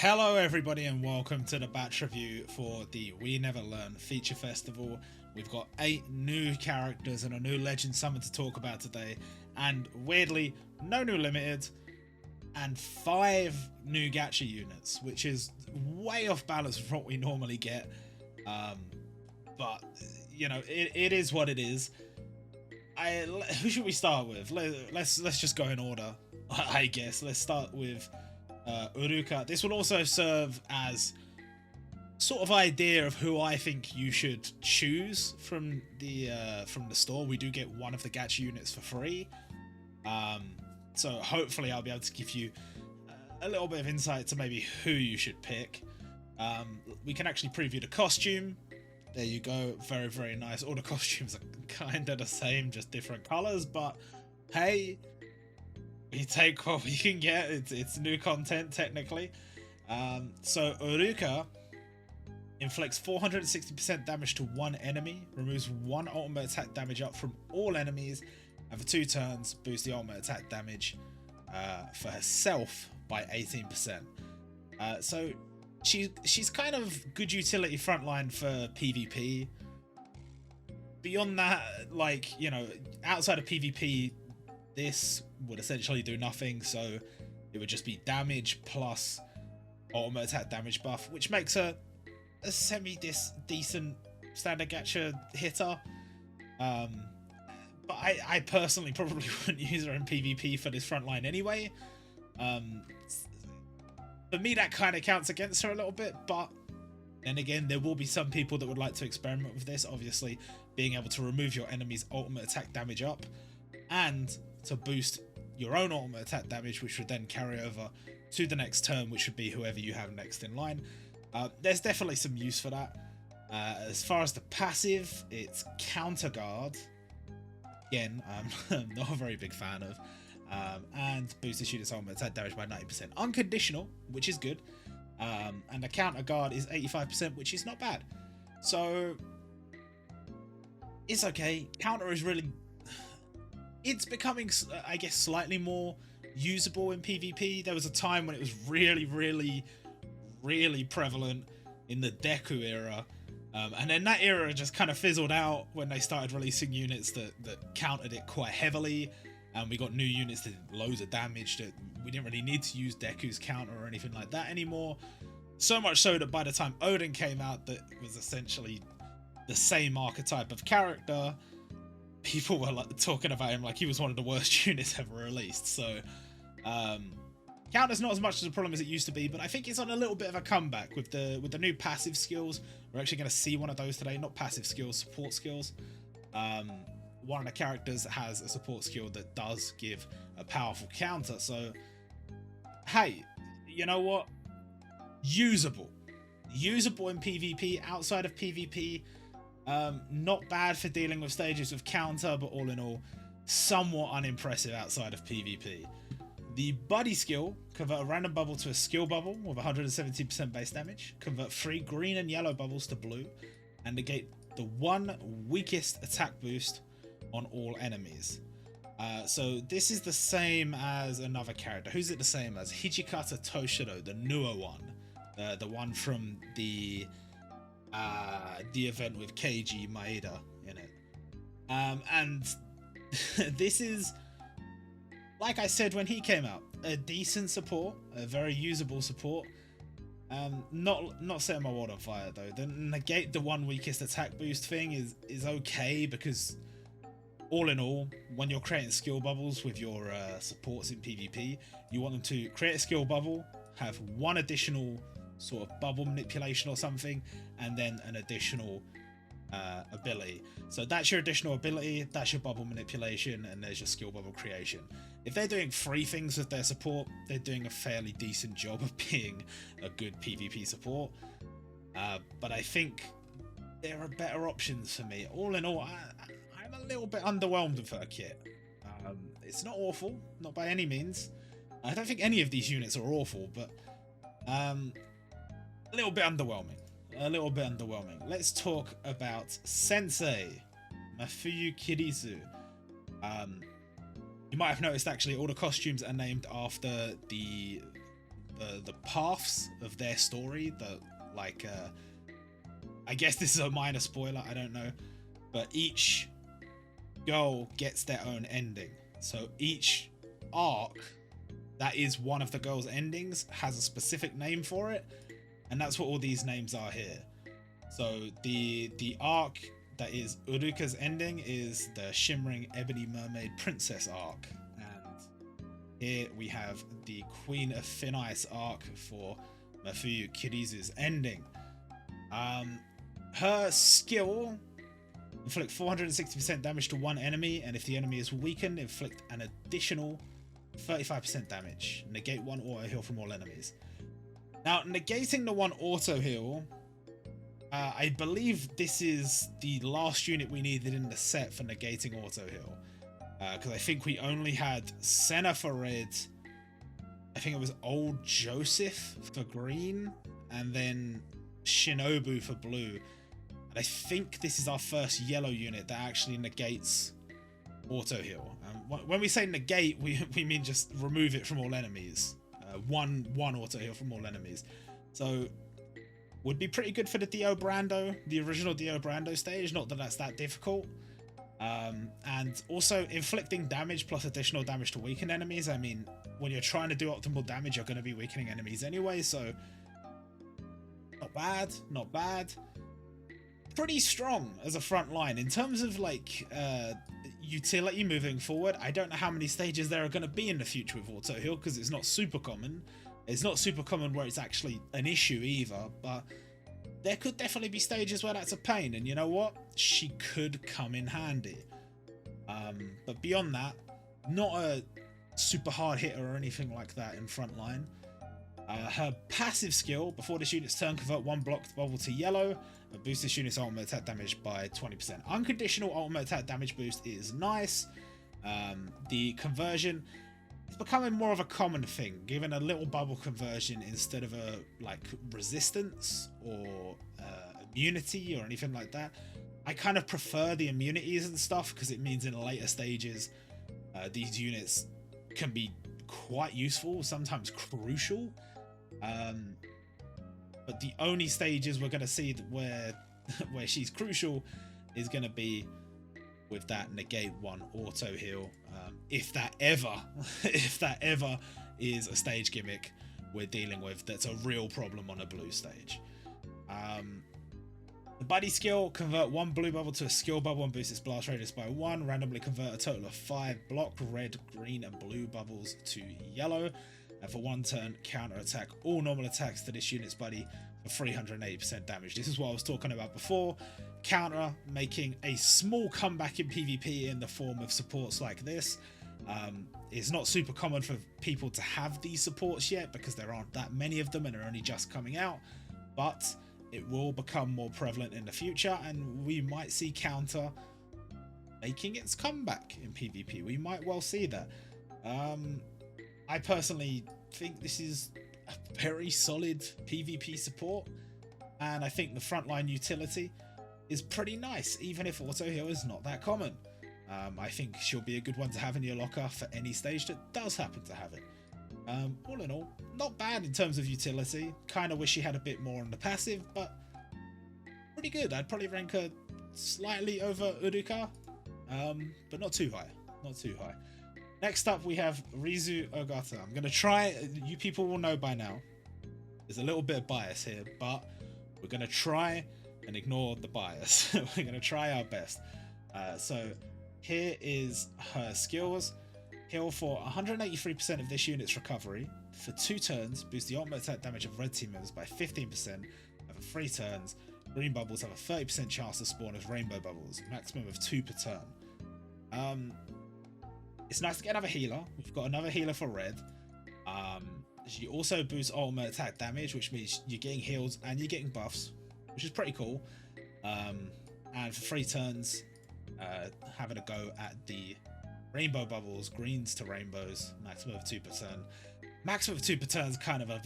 Hello everybody and welcome to the batch review for the We Never Learn feature festival. We've got 8 new characters and a new legend summon to talk about today, and weirdly no new limited and 5 new gacha units, which is way off balance from what we normally get, but you know, it is what it is. Who should we start with? Let's just go in order, I guess. Let's start with Uruka. This will also serve as sort of idea of who I think you should choose from the store. We do get one of the gacha units for free, so hopefully I'll be able to give you a little bit of insight to maybe who you should pick. We can actually preview the costume. There you go, very, very nice. All the costumes are kind of the same, just different colors, but hey, we take what we can get. It's new content technically. So Uruka inflicts 460% damage to one enemy, removes 1 ultimate attack damage up from all enemies, and for 2 turns boosts the ultimate attack damage for herself by 18%. So she's kind of good utility frontline for PvP. Beyond that, like, you know, outside of PvP, this would essentially do nothing, so it would just be damage plus ultimate attack damage buff, which makes her a decent standard gacha hitter. But I personally probably wouldn't use her in PvP for this frontline anyway. For me, that kind of counts against her a little bit, but then again, there will be some people that would like to experiment with this. Obviously, being able to remove your enemy's ultimate attack damage up and to boost your own ultimate attack damage, which would then carry over to the next turn, which would be whoever you have next in line. There's definitely some use for that. As far as the passive, it's Counter Guard. Again, I'm not a very big fan of. And boosts the shooter's ultimate attack damage by 90%. Unconditional, which is good. And the Counter Guard is 85%, which is not bad. So it's okay. Counter is really... It's becoming, I guess, slightly more usable in PvP. There was a time when it was really prevalent in the Deku era. And then that era just kind of fizzled out when they started releasing units that countered it quite heavily. And we got new units that did loads of damage that we didn't really need to use Deku's counter or anything like that anymore. So much so that by the time Odin came out, that was essentially the same archetype of character, people were like talking about him like he was one of the worst units ever released. So counter's not as much as a problem as it used to be, but I think it's on a little bit of a comeback with the new passive skills. We're actually going to see one of those today. Not passive skills, support skills. One of the characters has a support skill that does give a powerful counter. So hey, you know what? Usable in PvP. Outside of PvP, not bad for dealing with stages of counter, but all in all, somewhat unimpressive outside of PvP. The buddy skill: convert a random bubble to a skill bubble with 170% base damage, convert 3 green and yellow bubbles to blue, and negate the 1 weakest attack boost on all enemies. So this is the same as another character. Who's it the same as? Hijikata Toshiro, the newer one, the one from the event with Keiji Maeda in it. And this is, like I said when he came out, a decent support, a very usable support. Not setting my world on fire though. The negate the 1 weakest attack boost thing is okay, because all in all, when you're creating skill bubbles with your supports in PvP, you want them to create a skill bubble, have 1 additional sort of bubble manipulation or something, and then an additional ability. So that's your additional ability, that's your bubble manipulation, and there's your skill bubble creation. If they're doing 3 things with their support, they're doing a fairly decent job of being a good PvP support. But I think there are better options for me. All in all, I'm a little bit underwhelmed with her kit. It's not awful, not by any means. I don't think any of these units are awful, but a little bit underwhelming. Let's talk about Sensei, Mafuyu Kirizu. You might have noticed actually all the costumes are named after the the paths of their story. I guess this is a minor spoiler, I don't know, but each girl gets their own ending. So each arc that is one of the girls' endings has a specific name for it, and that's what all these names are here. So the arc that is Uruka's ending is the Shimmering Ebony Mermaid Princess arc, and here we have the Queen of Thin Ice arc for Mafuyu Kirizu's ending. Her skill: inflict 460% damage to one enemy, and if the enemy is weakened, inflict an additional 35% damage. Negate one auto heal from all enemies. Now, negating the one auto heal, I believe this is the last unit we needed in the set for negating auto heal, because I think we only had Senna for red, I think it was Old Joseph for green, and then Shinobu for blue. And I think this is our first yellow unit that actually negates auto heal. When we say negate, we mean just remove it from all enemies. One auto heal from all enemies. So would be pretty good for the Dio Brando, the original Dio Brando stage. Not that that's that difficult. And also inflicting damage plus additional damage to weaken enemies. I mean, when you're trying to do optimal damage, you're going to be weakening enemies anyway. So not bad, not bad. Pretty strong as a front line in terms of like utility moving forward. I don't know how many stages there are going to be in the future with auto heal, because it's not super common. It's not super common where it's actually an issue either, but there could definitely be stages where that's a pain, and you know what? She could come in handy. But beyond that, not a super hard hitter or anything like that in front line. Her passive skill: before this unit's turn, convert one blocked bubble to yellow and boost this unit's ultimate attack damage by 20%. Unconditional ultimate attack damage boost is nice. The conversion is becoming more of a common thing, given a little bubble conversion instead of a like resistance or immunity or anything like that. I kind of prefer the immunities and stuff, because it means in later stages these units can be quite useful, sometimes crucial. But the only stages we're going to see where she's crucial is going to be with that negate one auto heal, if that ever is a stage gimmick we're dealing with that's a real problem on a blue stage. The buddy skill: convert one blue bubble to a skill bubble and boost its blast radius by 1. Randomly convert a total of 5 block red, green and blue bubbles to yellow, and for 1 turn counter attack all normal attacks to this unit's buddy for 380% damage. This is what I was talking about before. Counter making a small comeback in PvP in the form of supports like this. It's not super common for people to have these supports yet, because there aren't that many of them and are only just coming out, but it will become more prevalent in the future, and we might see counter making its comeback in PvP. We might well see that. I personally think this is a very solid PvP support, and I think the frontline utility is pretty nice, even if auto heal is not that common. I think she'll be a good one to have in your locker for any stage that does happen to have it. All in all, not bad in terms of utility. Kind of wish she had a bit more on the passive, but pretty good. I'd probably rank her slightly over Uruka, but not too high. Not too high. Next up, we have Rizu Ogata. I'm going to try, you people will know by now, there's a little bit of bias here, but we're going to try and ignore the bias. We're going to try our best. So here is her skills. Heal for 183% of this unit's recovery. For 2 turns, boost the ultimate attack damage of red team members by 15%. And for 3 turns, green bubbles have a 30% chance to spawn as rainbow bubbles, maximum of 2 per turn. It's nice to get another healer. We've got another healer for red. She also boosts ultimate attack damage, which means you're getting heals and you're getting buffs, which is pretty cool. And for 3 turns, having a go at the rainbow bubbles, greens to rainbows, maximum of 2 per turn. Maximum of 2 per turn is kind of a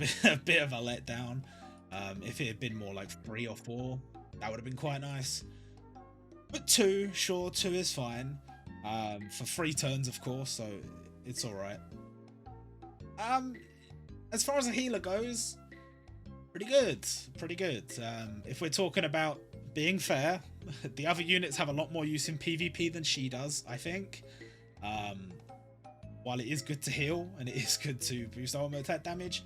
bit of a letdown. If it had been more like 3 or 4, that would have been quite nice. But 2, sure, 2 is fine. For 3 turns, of course, so it's alright. as far as a healer goes, pretty good, pretty good. If we're talking about being fair, the other units have a lot more use in PvP than she does, I think. While it is good to heal and it is good to boost ultimate attack damage,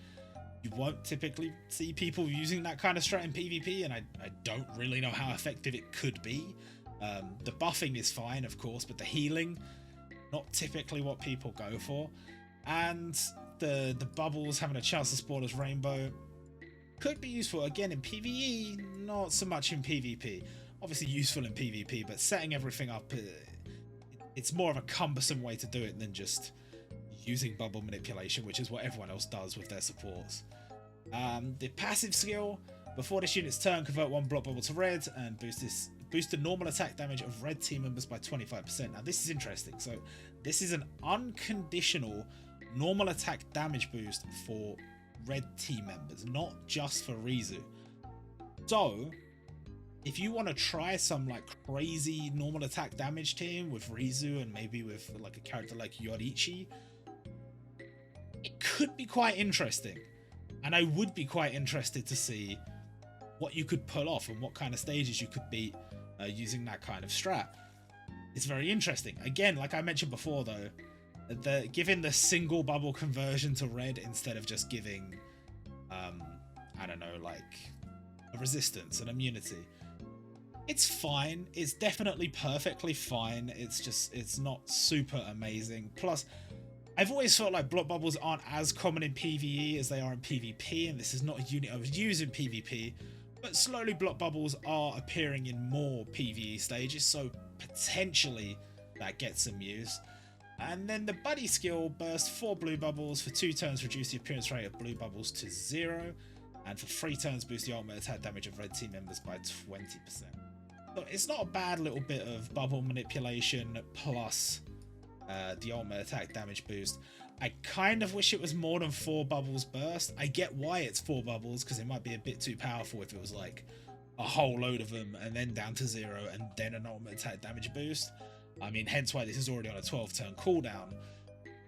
you won't typically see people using that kind of strat in PvP, and I don't really know how effective it could be. The buffing is fine, of course, but the healing, not typically what people go for. And the bubbles having a chance to spawn as rainbow could be useful, again, in PvE, not so much in PvP. Obviously useful in PvP, but setting everything up, it's more of a cumbersome way to do it than just using bubble manipulation, which is what everyone else does with their supports. The passive skill, before this unit's turn, convert one block bubble to red and boost the normal attack damage of red team members by 25%. Now this is interesting. So this is an unconditional normal attack damage boost for red team members, not just for Rizu. So if you want to try some like crazy normal attack damage team with Rizu and maybe with like a character like Yoriichi, it could be quite interesting. And I would be quite interested to see what you could pull off and what kind of stages you could beat using that kind of strat. It's very interesting. Again, like I mentioned before though, giving the single bubble conversion to red instead of just giving, I don't know, like a resistance, an immunity. It's fine. It's definitely perfectly fine. It's not super amazing. Plus, I've always felt like block bubbles aren't as common in PvE as they are in PvP, and this is not a unit I would use in PvP, but slowly block bubbles are appearing in more PvE stages, so potentially that gets some use. And then the buddy skill, burst 4 blue bubbles, for 2 turns reduce the appearance rate of blue bubbles to 0, and for 3 turns boost the ultimate attack damage of red team members by 20%. So it's not a bad little bit of bubble manipulation plus the ultimate attack damage boost. I kind of wish it was more than 4 bubbles burst. I get why it's 4 bubbles, because it might be a bit too powerful if it was like a whole load of them and then down to 0 and then an ultimate attack damage boost. I mean, hence why this is already on a 12-turn cooldown.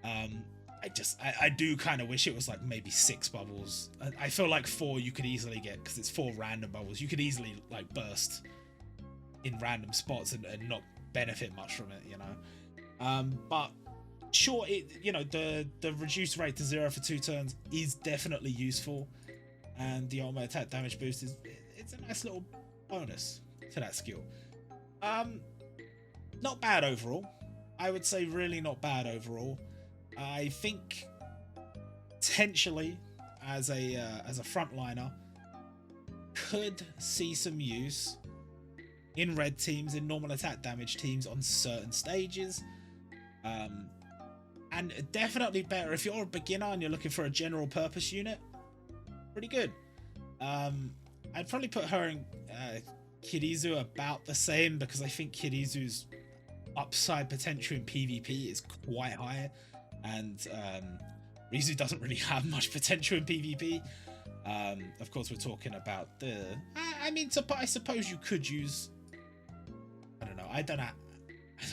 I do kind of wish it was like maybe 6 bubbles. I feel like 4 you could easily get, because it's 4 random bubbles. You could easily like burst in random spots and not benefit much from it, you know. But sure, the reduced rate to 0 for 2 turns is definitely useful, and the ultimate attack damage boost it's a nice little bonus to that skill. Not bad overall. I would say really not bad overall. I think potentially as a frontliner could see some use in red teams, in normal attack damage teams on certain stages. And definitely better if you're a beginner and you're looking for a general purpose unit. Pretty good. I'd probably put her and Kirizu about the same, because I think Kirizu's upside potential in PvP is quite high, and Rizu doesn't really have much potential in PvP. Of course, we're talking about I suppose you could use, I don't know.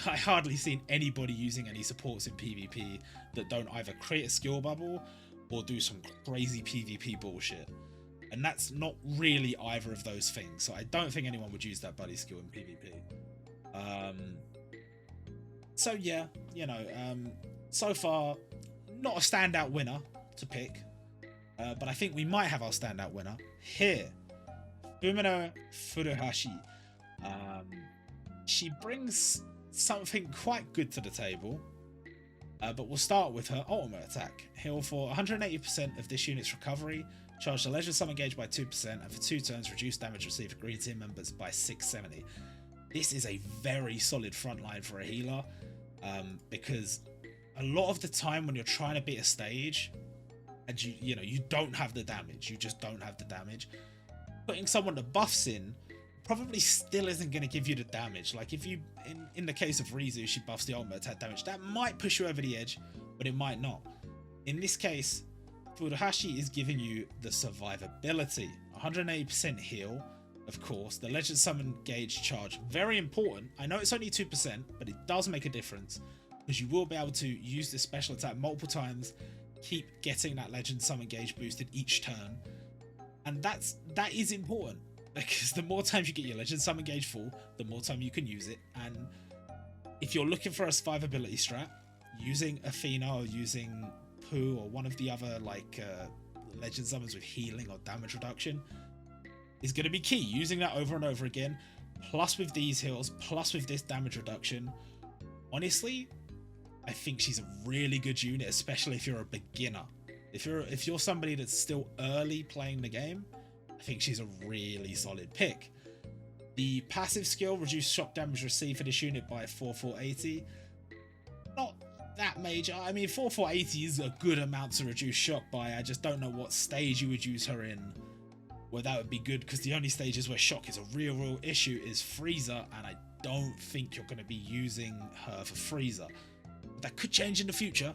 I hardly seen anybody using any supports in PvP that don't either create a skill bubble or do some crazy PvP bullshit. And that's not really either of those things. So I don't think anyone would use that buddy skill in PvP. So yeah, so far, not a standout winner to pick. But I think we might have our standout winner here. Fumino Furuhashi. She brings something quite good to the table, but we'll start with her ultimate attack. Heal for 180% of this unit's recovery, charge the Legend Summon gauge by 2%, and for 2 turns reduce damage received for green team members by 670. This is a very solid frontline for a healer, because a lot of the time when you're trying to beat a stage and you don't have the damage, you just don't have the damage, putting someone that buffs in probably still isn't going to give you the damage. Like if you, in the case of Rizu, she buffs the ultimate attack damage, that might push you over the edge, but it might not. In this case, Furuhashi is giving you the survivability. 180% heal, of course. The Legend Summon gauge charge, very important. I know it's only 2%, but it does make a difference, because you will be able to use this special attack multiple times keep getting that legend summon gauge boosted each turn, and that is important, because the more times you get your legend summon gauge full, the more time you can use it. And if you're looking for a survivability strat, using Athena or using Pooh or one of the other like legend summons with healing or damage reduction is going to be key. Using that over and over again, plus with these heals, plus with this damage reduction, honestly, I think she's a really good unit, especially if you're a beginner. If you're somebody that's still early playing the game, I think she's a really solid pick. The passive skill, reduce shock damage received for this unit by 4480. Not that major. I mean, 4480 is a good amount to reduce shock by. I just don't know what stage you would use her in where that would be good, because the only stages where shock is a real issue is Freezer, and I don't think you're going to be using her for Freezer. But that could change in the future,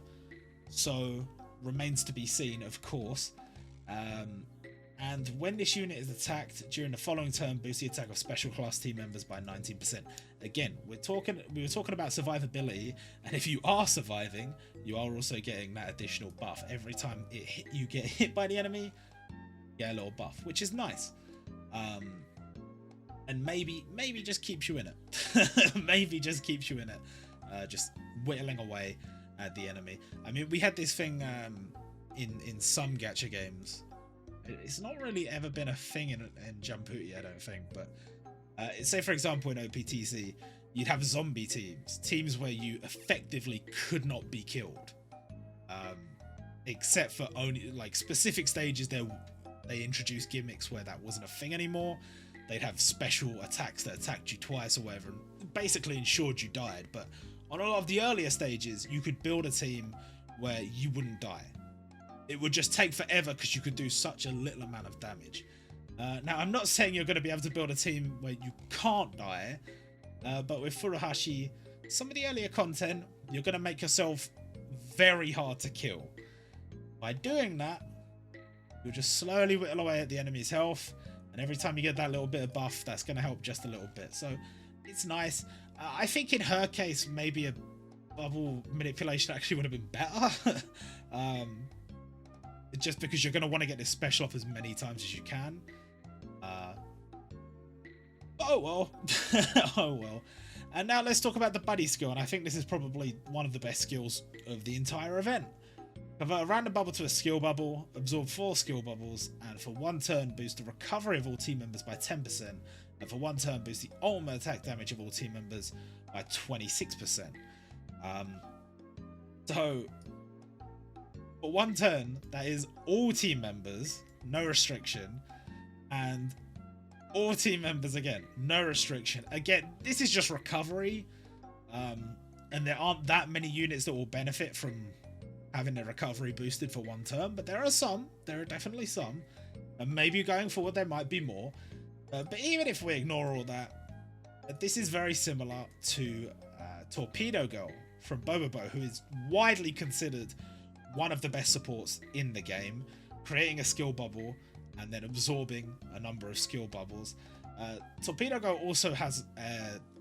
so remains to be seen, of course. And when this unit is attacked during the following turn, boost the attack of special class team members by 19%. Again, we were talking about survivability, and if you are surviving, you are also getting that additional buff. Every time you get hit by the enemy, you get a little buff, which is nice. And maybe just keeps you in it. Maybe just keeps you in it. Just whittling away at the enemy. I mean, we had this thing in some gacha games. It's not really ever been a thing in Jumputi, I don't think, but say for example in OPTC, you'd have zombie teams where you effectively could not be killed, except for only like specific stages. They introduced gimmicks where that wasn't a thing anymore. They'd have special attacks that attacked you twice or whatever, and basically ensured you died. But on a lot of the earlier stages, you could build a team where you wouldn't die. It would just take forever because you could do such a little amount of damage. Now, I'm not saying you're going to be able to build a team where you can't die, but with Furuhashi, some of the earlier content, you're going to make yourself very hard to kill. By doing that, you'll just slowly whittle away at the enemy's health, and every time you get that little bit of buff, that's going to help just a little bit. So it's nice. I think in her case, maybe a bubble manipulation actually would have been better. Just because you're going to want to get this special off as many times as you can. Oh well. Oh well. And now let's talk about the buddy skill, and I think this is probably one of the best skills of the entire event. Convert a random bubble to a skill bubble, absorb 4 skill bubbles, and for 1 turn boost the recovery of all team members by 10%, and for 1 turn boost the ultimate attack damage of all team members by 26%. So for 1 turn, that is all team members, no restriction, and all team members again, no restriction. Again, this is just recovery, and there aren't that many units that will benefit from having their recovery boosted for 1 turn, but there are definitely some, and maybe going forward there might be more. But even if we ignore all that, this is very similar to Torpedo Girl from Bobobo, who is widely considered one of the best supports in the game, creating a skill bubble and then absorbing a number of skill bubbles. Torpedo Girl also has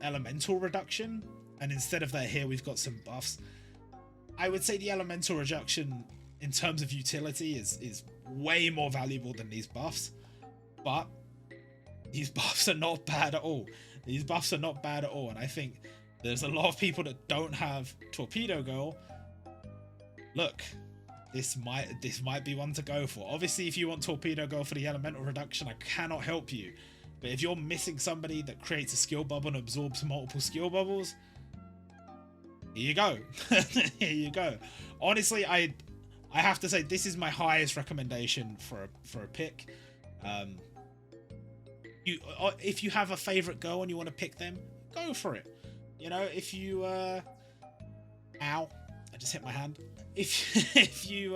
elemental reduction, and instead of that here we've got some buffs. I would say the elemental reduction in terms of utility is way more valuable than these buffs, but these buffs are not bad at all. These buffs are not bad at all, and I think there's a lot of people that don't have Torpedo Girl. Look, this might be one to go for. Obviously, if you want Torpedo Girl for the elemental reduction, I cannot help you. But if you're missing somebody that creates a skill bubble and absorbs multiple skill bubbles, here you go. Here you go. Honestly, I have to say this is my highest recommendation for a pick. If you have a favorite girl and you want to pick them, go for it. You know, if you ow, I just hit my hand. If you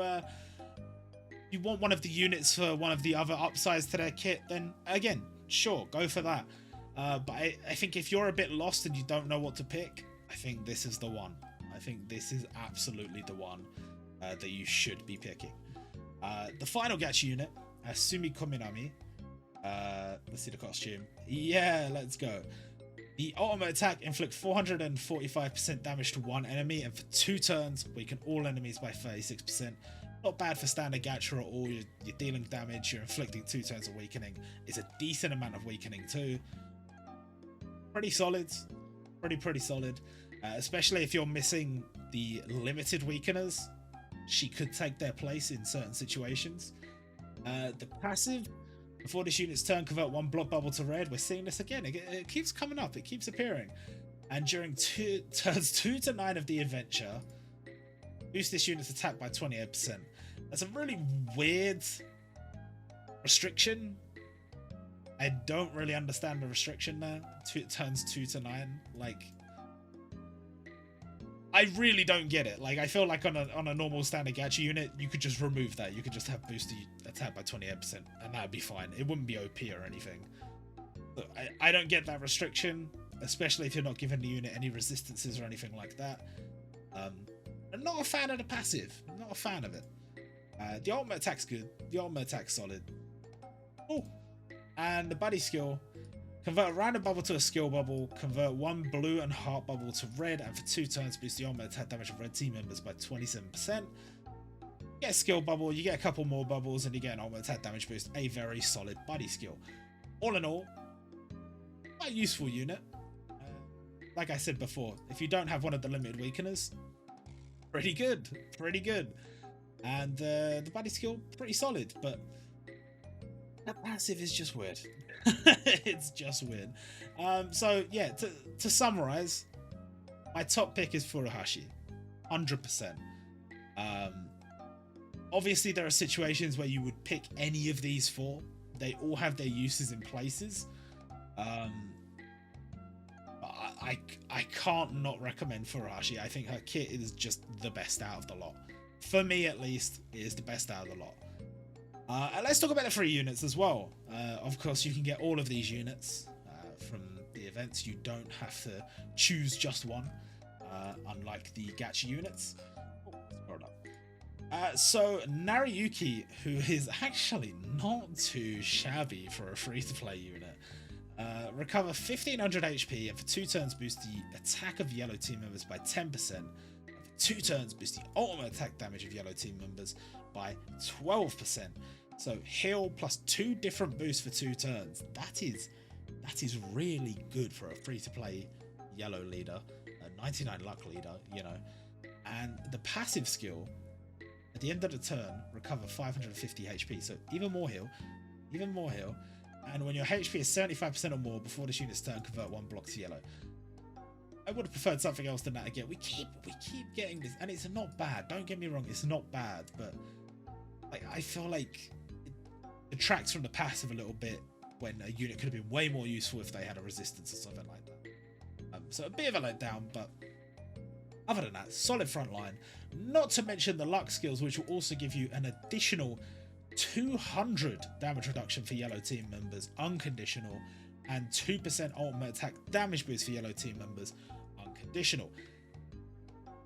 want one of the units for one of the other upsides to their kit, then again, sure, go for that. But I think if you're a bit lost and you don't know what to pick, I think this is the one. I think this is absolutely the one that you should be picking. The final gacha unit, Sumikaminami. Let's see the costume. Yeah, let's go. The ultimate attack inflicts 445% damage to one enemy, and for 2 turns, weaken all enemies by 36%. Not bad for standard gacha at all. You're dealing damage, you're inflicting 2 turns of weakening. It's a decent amount of weakening too. Pretty solid. Pretty solid. Especially if you're missing the limited weakeners. She could take their place in certain situations. The passive, before this unit's turn, convert 1 block bubble to red. We're seeing this again. It keeps coming up. It keeps appearing. And during turns 2 to 9 of the adventure, boost this unit's attack by 28%. That's a really weird restriction. I don't really understand the restriction there. Turns 2 to 9. Like, I really don't get it. Like, I feel like on a normal standard gacha unit, you could just remove that. You could just have boost the attack by 28%, and that would be fine. It wouldn't be OP or anything. But I don't get that restriction, especially if you're not giving the unit any resistances or anything like that. I'm not a fan of the passive. I'm not a fan of it. The ultimate attack's good. The ultimate attack's solid. Oh, and the buddy skill. Convert a random bubble to a skill bubble. Convert 1 blue and heart bubble to red. And for 2 turns, boost the ultimate attack damage of red team members by 27%. You get a skill bubble. You get a couple more bubbles. And you get an ultimate attack damage boost. A very solid buddy skill. All in all, quite a useful unit. Like I said before, if you don't have one of the limited weakeners, pretty good. Pretty good. And the buddy skill, pretty solid. But that passive is just weird. It's just weird. So yeah, to summarize, my top pick is Furuhashi, 100%. Obviously there are situations where you would pick any of these 4. They all have their uses in places. I can't not recommend Furuhashi. I think her kit is just the best out of the lot. For me at least, it is the best out of the lot. And let's talk about the free units as well. Of course, you can get all of these units from the events. You don't have to choose just one, unlike the gacha units. So Narayuki, who is actually not too shabby for a free-to-play unit, recover 1500 HP and for 2 turns boost the attack of yellow team members by 10%. And for 2 turns boost the ultimate attack damage of yellow team members by 12%. So heal plus 2 different boosts for 2 turns. That is really good for a free-to-play yellow leader, a 99 luck leader, you know. And the passive skill, at the end of the turn, recover 550 HP. So even more heal. And when your HP is 75% or more before this unit's turn, convert 1 block to yellow. I would have preferred something else than that again. We keep getting this, and it's not bad. Don't get me wrong, it's not bad, but like I feel like it detracts from the passive a little bit when a unit could have been way more useful if they had a resistance or something like that. So a bit of a letdown, but other than that, solid front line. Not to mention the luck skills, which will also give you an additional 200 damage reduction for yellow team members, unconditional, and 2% ultimate attack damage boost for yellow team members, unconditional.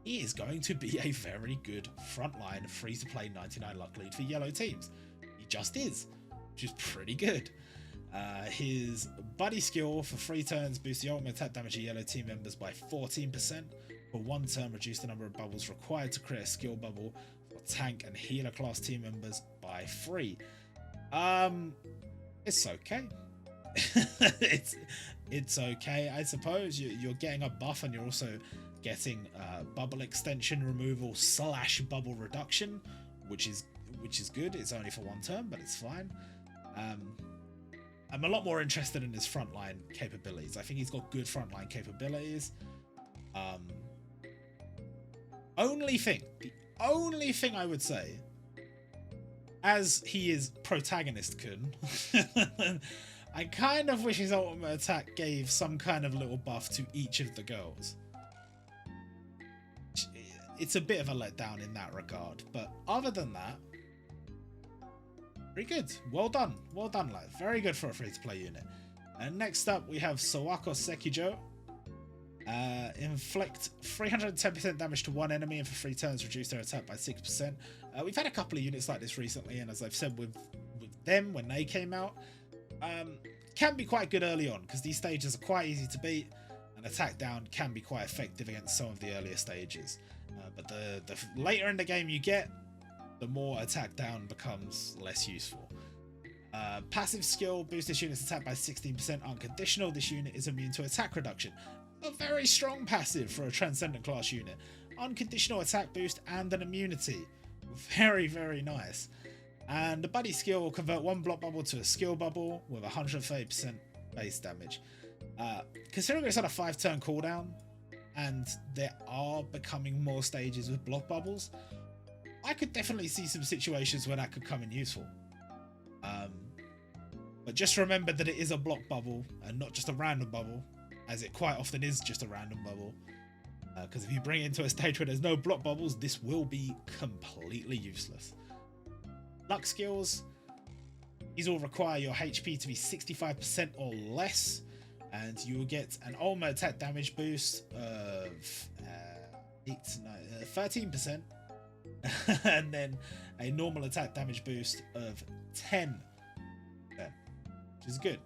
He is going to be a very good frontline free-to-play 99 luck lead for yellow teams. He just is, which is pretty good. His buddy skill for 3 turns boosts the ultimate attack damage of yellow team members by 14%. For 1 turn, reduce the number of bubbles required to create a skill bubble for tank and healer class team members by 3. It's okay. it's okay, I suppose. You're getting a buff and you're also getting bubble extension removal / bubble reduction, which is good. It's only for 1 turn, but it's fine. I'm a lot more interested in his frontline capabilities. I think he's got good frontline capabilities. The only thing I would say, as he is protagonist Kun, I kind of wish his ultimate attack gave some kind of little buff to each of the girls. It's a bit of a letdown in that regard, but other than that, pretty good. Well done, lad. Very good for a free-to-play unit. And next up, we have Sawako Sekijo. Inflict 310% damage to 1 enemy and for 3 turns reduce their attack by 6%. We've had a couple of units like this recently, and as I've said with them when they came out, can be quite good early on because these stages are quite easy to beat, and attack down can be quite effective against some of the earlier stages. But the later in the game you get, the more attack down becomes less useful. Passive skill, boost this unit's attack by 16% unconditional. This unit is immune to attack reduction. A very strong passive for a Transcendent class unit. Unconditional attack boost and an immunity. Very, very nice. And the buddy skill will convert one block bubble to a skill bubble with 130% base damage. Considering it's on a 5-turn cooldown, and there are becoming more stages with block bubbles, I could definitely see some situations where that could come in useful. But just remember that it is a block bubble and not just a random bubble, as it quite often is just a random bubble. Because if you bring it into a stage where there's no block bubbles, this will be completely useless. Luck skills. These all require your HP to be 65% or less, and you will get an ultimate attack damage boost of 13%, and then a normal attack damage boost of 10%, which is good.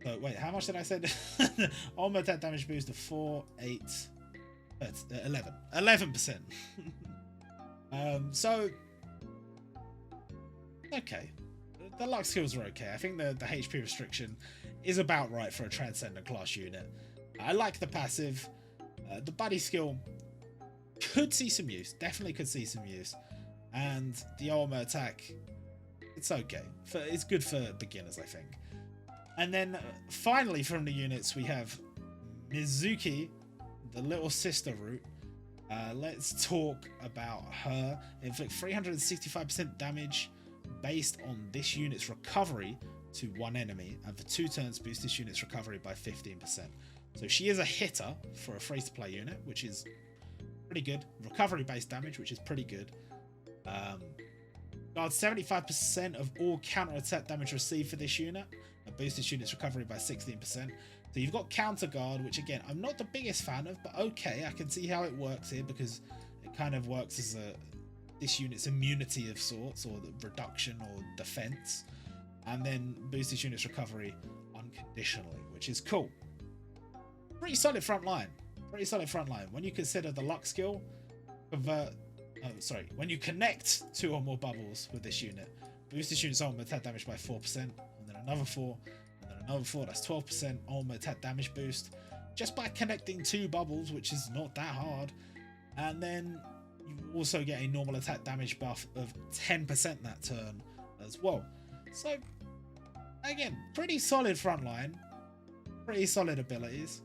So wait, how much did I say? Ultimate attack damage boost of 11%. So okay, the luck skills are okay. I think the HP restriction is about right for a Transcendent class unit. I like the passive. The buddy skill could see some use, definitely could see some use, and the ultimate attack, it's okay. It's good for beginners, I think. And then finally from the units we have Mizuki, the little sister root. Let's talk about her. Inflict 365% damage based on this unit's recovery to one enemy, and for 2 turns boost this unit's recovery by 15%. So she is a hitter for a free-to-play unit, which is pretty good. Recovery based damage, which is pretty good. Guards 75% of all counter attack damage received for this unit, and boost this unit's recovery by 16%. So you've got counter guard, which again I'm not the biggest fan of, but okay, I can see how it works here because it kind of works as this unit's immunity of sorts, or the reduction or defense, and then boost this unit's recovery unconditionally, which is cool. Pretty solid front line. Pretty solid front line. When you consider the luck skill, when you connect 2 or more bubbles with this unit, boost this unit's ultimate attack damage by 4%, and then another 4, and then another 4. That's 12% ultimate attack damage boost just by connecting 2 bubbles, which is not that hard. And then you also get a normal attack damage buff of 10% that turn as well. So again, pretty solid front line, pretty solid abilities.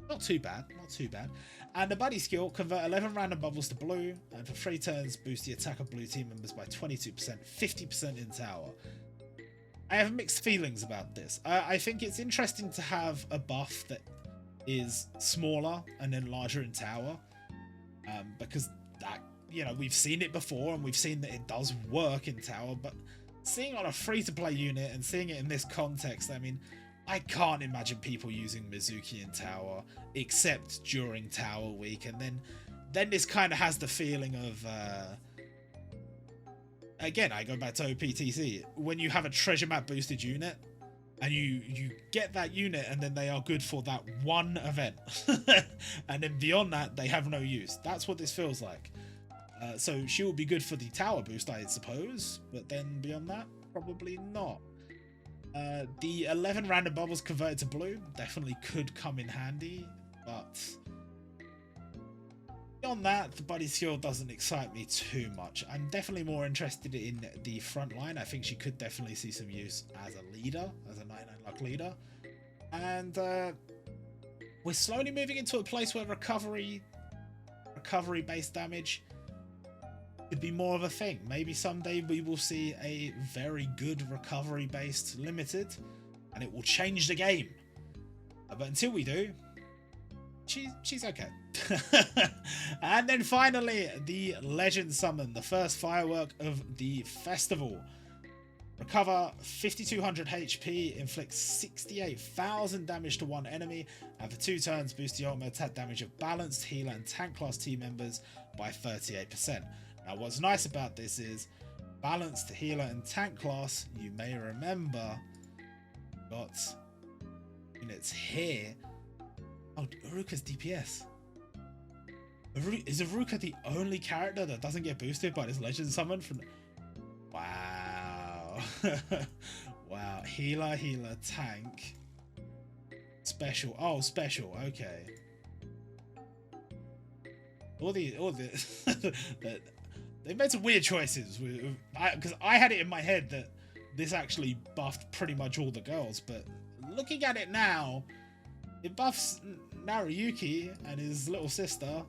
Not too bad, not too bad. And the buddy skill, convert 11 random bubbles to blue, and for 3 turns boost the attack of blue team members by 22%, 50% in tower. I have mixed feelings about this. I think it's interesting to have a buff that is smaller and then larger in tower, because that, you know, we've seen it before and we've seen that it does work in tower, but seeing on a free-to-play unit and seeing it in this context, I mean, I can't imagine people using Mizuki in tower except during tower week, and then this kind of has the feeling of again, I go back to OPTC, when you have a treasure map boosted unit and you get that unit and then they are good for that one event and then beyond that they have no use. That's what this feels like. So she will be good for the tower boost, I suppose, but then beyond that, probably not. The 11 random bubbles converted to blue definitely could come in handy, but beyond that, the buddy skill doesn't excite me too much. I'm definitely more interested in the front line. I think she could definitely see some use as a leader, as a 99 luck leader. And we're slowly moving into a place where recovery based damage could be more of a thing. Maybe someday we will see a very good recovery based limited and it will change the game. But until we do, she's okay. And then finally, the Legend Summon, the first firework of the festival. Recover 5200 HP, inflict 68,000 damage to one enemy, and for 2 turns boost the ultimate attack damage of balanced, healer, and tank class team members by 38%. Now what's nice about this is balanced, healer, and tank class, you may remember, got units here. Oh, Uruka's DPS. Is Uruka the only character that doesn't get boosted by this legend summon from? Wow. Wow. Healer, tank. Special. Oh, special. Okay. All the they made some weird choices. Because I had it in my head that this actually buffed pretty much all the girls, but looking at it now, it buffs Narayuki and his little sister,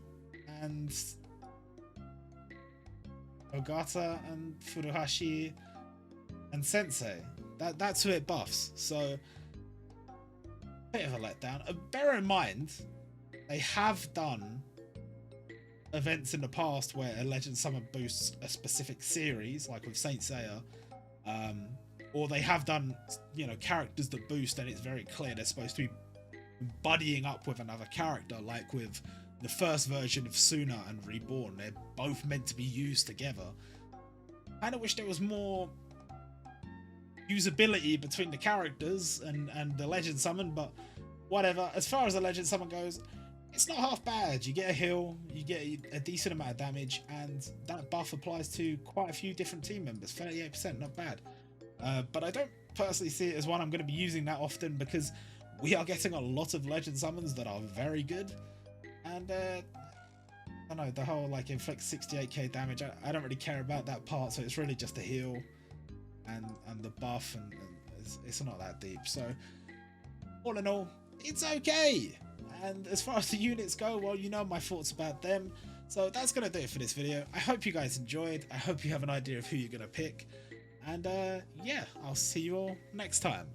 and Ogata and Furuhashi and Sensei. That's who it buffs. So bit of a letdown. Bear in mind, they have done events in the past where a legend summon boosts a specific series, like with Saint Seiya, or they have done, you know, characters that boost, and it's very clear they're supposed to be buddying up with another character, like with the first version of Suna and Reborn. They're both meant to be used together. I kind of wish there was more usability between the characters and the legend summon, but whatever. As far as the legend summon goes, it's not half bad. You get a heal, you get a decent amount of damage, and that buff applies to quite a few different team members. 38%, not bad. But I don't personally see it as one I'm going to be using that often, because we are getting a lot of legend summons that are very good, and I don't know, the whole like inflict 68k damage, I don't really care about that part, so it's really just a heal and the buff, and it's not that deep. So all in all, it's okay. And as far as the units go, well, you know my thoughts about them. So that's going to do it for this video. I hope you guys enjoyed. I hope you have an idea of who you're going to pick. And yeah, I'll see you all next time.